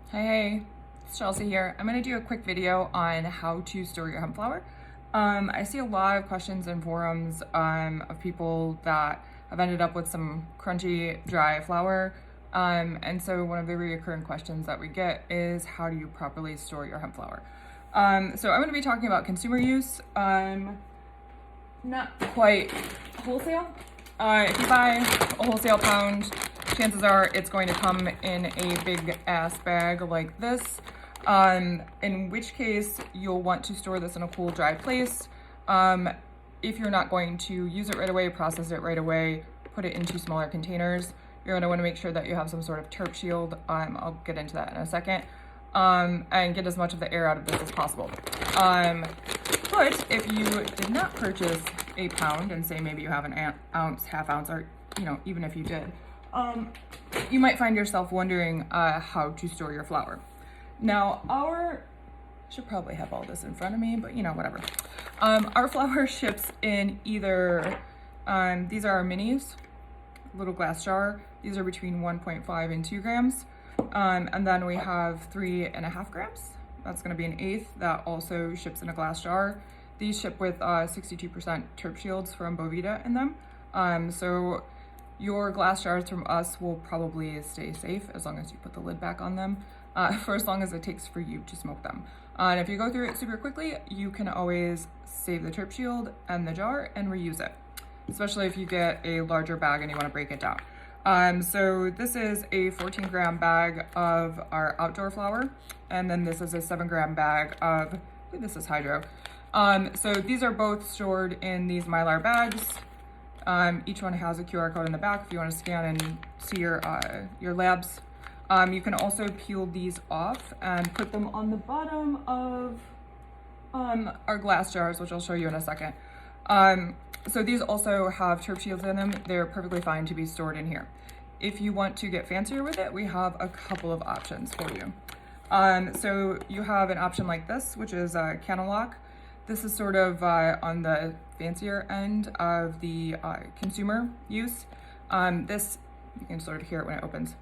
Hey, it's Chelsea here. I'm going to do a quick video on how to store your hemp flower. I see a lot of questions in forums of people that have ended up with some crunchy, dry flower. And so one of the recurring questions that we get is how do you properly store your hemp flower? So I'm going to be talking about consumer use, not quite wholesale. If you buy a wholesale pound, chances are it's going to come in a big ass bag like this, in which case you'll want to store this in a cool, dry place. If you're not going to use it right away, process it right away, put it into smaller containers, you're going to want to make sure that you have some sort of terp shield. I'll get into that in a second, and get as much of the air out of this as possible. But if you did not purchase a pound and say maybe you have an ounce, half ounce, or even if you did, you might find yourself wondering how to store your flower. Now, should probably have all this in front of me, but whatever. Our flower ships in either, these are our minis, little glass jar. These are between 1.5 and 2 grams. And then we have 3.5 grams. That's going to be an eighth that also ships in a glass jar. These ship with 62% terp shields from Bovita in them. So your glass jars from us will probably stay safe as long as you put the lid back on them, for as long as it takes for you to smoke them. And if you go through it super quickly, you can always save the terp shield and the jar and reuse it, especially if you get a larger bag and you want to break it down. So this is a 14-gram bag of our outdoor flower, and then this is a 7-gram bag of, I believe this is hydro. So these are both stored in these Mylar bags. Each one has a QR code in the back if you want to scan and see your labs. You can also peel these off and put them on the bottom of our glass jars, which I'll show you in a second. So these also have terp shields in them. They're perfectly fine to be stored in here. If you want to get fancier with it, we have a couple of options for you. So you have an option like this, which is a candle lock. This is sort of on the fancier end of the consumer use. This, you can sort of hear it when it opens.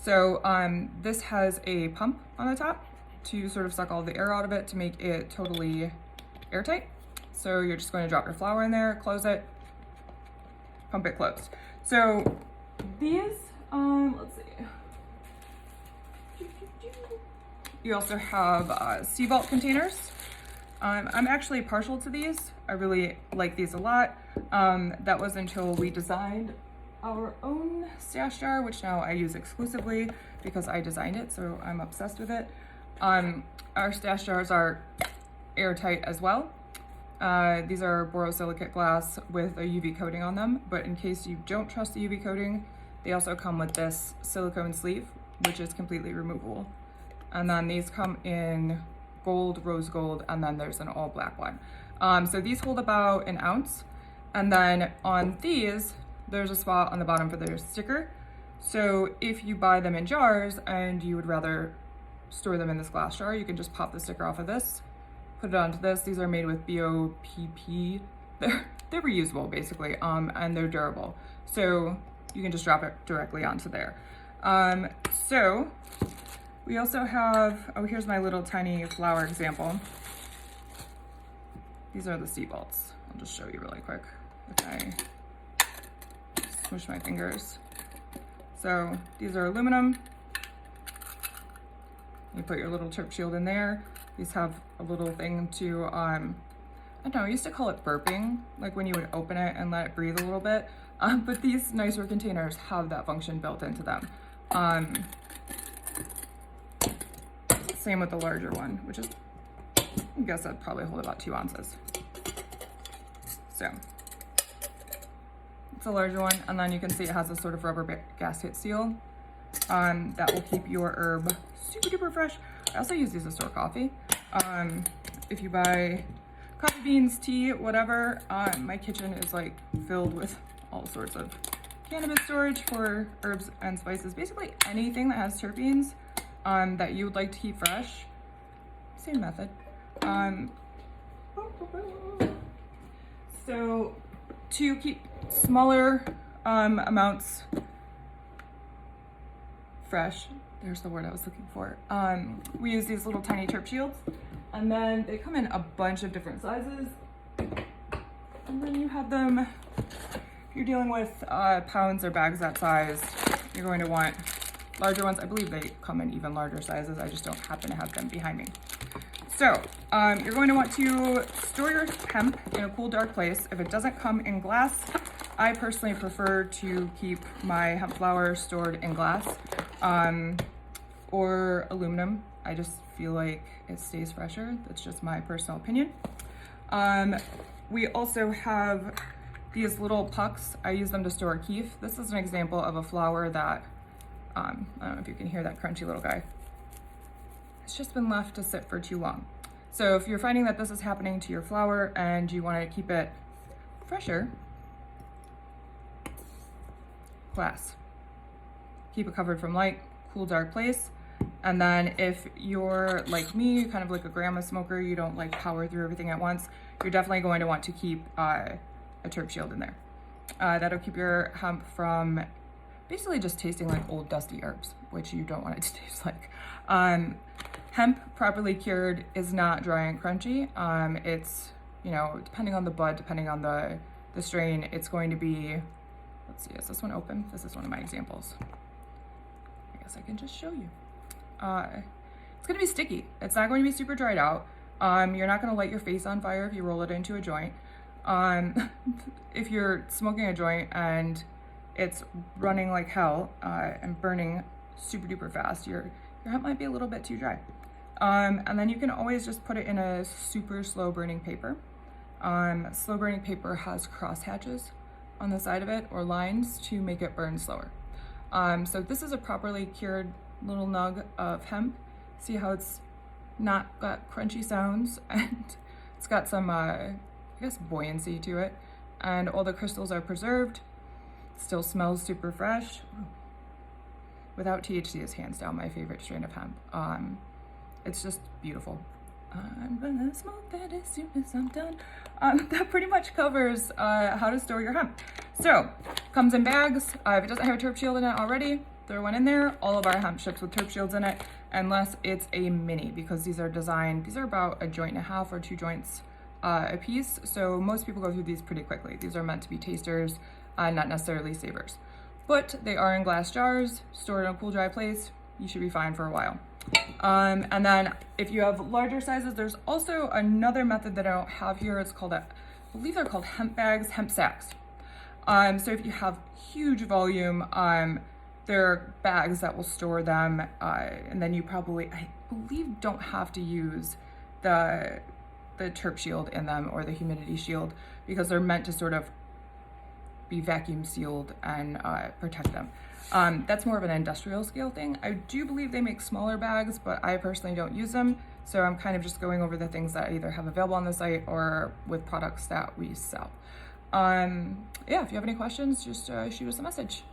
So this has a pump on the top to sort of suck all the air out of it to make it totally airtight. So you're just going to drop your flower in there, close it, pump it closed. So these, let's see. You also have sea vault containers. I'm actually partial to these. I really like these a lot. That was until we designed our own stash jar, which now I use exclusively because I designed it, so I'm obsessed with it. Our stash jars are airtight as well. These are borosilicate glass with a UV coating on them, but in case you don't trust the UV coating, they also come with this silicone sleeve, which is completely removable. And then these come in gold, rose gold, and then there's an all black one. So these hold about an ounce. And then on these, there's a spot on the bottom for their sticker. So if you buy them in jars and you would rather store them in this glass jar, you can just pop the sticker off of this, put it onto this. These are made with BOPP. They're reusable basically, and they're durable. So you can just drop it directly onto there. So we also have, oh, here's my little tiny flower example. These are the sea vaults. I'll just show you really quick if I smush my fingers. So these are aluminum. You put your little terp shield in there. These have a little thing to, I don't know, I used to call it burping, like when you would open it and let it breathe a little bit. But these nicer containers have that function built into them. Same with the larger one, which is, I guess that'd probably hold about 2 ounces. So it's a larger one, and then you can see it has a sort of rubber gasket seal that will keep your herb super duper fresh. I also use these to store coffee. If you buy coffee beans, tea, whatever, my kitchen is like filled with all sorts of cannabis storage for herbs and spices. Basically anything that has terpenes that you would like to keep fresh, same method. So to keep smaller amounts fresh. There's the word I was looking for. We use these little tiny terp shields, and then they come in a bunch of different sizes. And then you have them, if you're dealing with pounds or bags that size, you're going to want larger ones. I believe they come in even larger sizes. I just don't happen to have them behind me. So you're going to want to store your hemp in a cool, dark place. If it doesn't come in glass, I personally prefer to keep my hemp flower stored in glass or aluminum. I just feel like it stays fresher. That's just my personal opinion. We also have these little pucks. I use them to store keef. This is an example of a flower that, I don't know if you can hear that crunchy little guy. It's just been left to sit for too long. So if you're finding that this is happening to your flower and you want to keep it fresher, glass. Keep it covered from light, cool, dark place. And then if you're like me, kind of like a grandma smoker, you don't like power through everything at once, you're definitely going to want to keep a terp shield in there. That'll keep your hemp from basically just tasting like old dusty herbs, which you don't want it to taste like. Hemp properly cured is not dry and crunchy. It's, you know, depending on the bud, depending on the strain, it's going to be, let's see, is this one open? This is one of my examples. I guess I can just show you. It's gonna be sticky. It's not going to be super dried out. You're not gonna light your face on fire if you roll it into a joint. If you're smoking a joint and it's running like hell and burning super duper fast, your hemp might be a little bit too dry. And then you can always just put it in a super slow burning paper. Slow burning paper has cross hatches on the side of it or lines to make it burn slower. So this is a properly cured little nug of hemp. See how it's not got crunchy sounds and it's got some, I guess, buoyancy to it. And all the crystals are preserved. Still smells super fresh. Without THC is hands down my favorite strain of hemp. It's just beautiful. I'm gonna smoke that as soon as I'm done. That pretty much covers how to store your hemp. So, comes in bags. If it doesn't have a terp shield in it already, throw one in there. All of our hemp ships with terp shields in it, unless it's a mini, because these are designed, these are about a joint and a half or 2 joints a piece. So most people go through these pretty quickly. These are meant to be tasters, not necessarily savers. But they are in glass jars, stored in a cool, dry place. You should be fine for a while. And then if you have larger sizes, there's also another method that I don't have here. It's called, I believe they're called hemp bags, hemp sacks. So if you have huge volume, there are bags that will store them, and then you probably, I believe, don't have to use the terp shield in them or the humidity shield, because they're meant to sort of be vacuum sealed and protect them. That's more of an industrial scale thing. I do believe they make smaller bags, but I personally don't use them. So I'm kind of just going over the things that I either have available on the site or with products that we sell. Yeah, if you have any questions, just shoot us a message.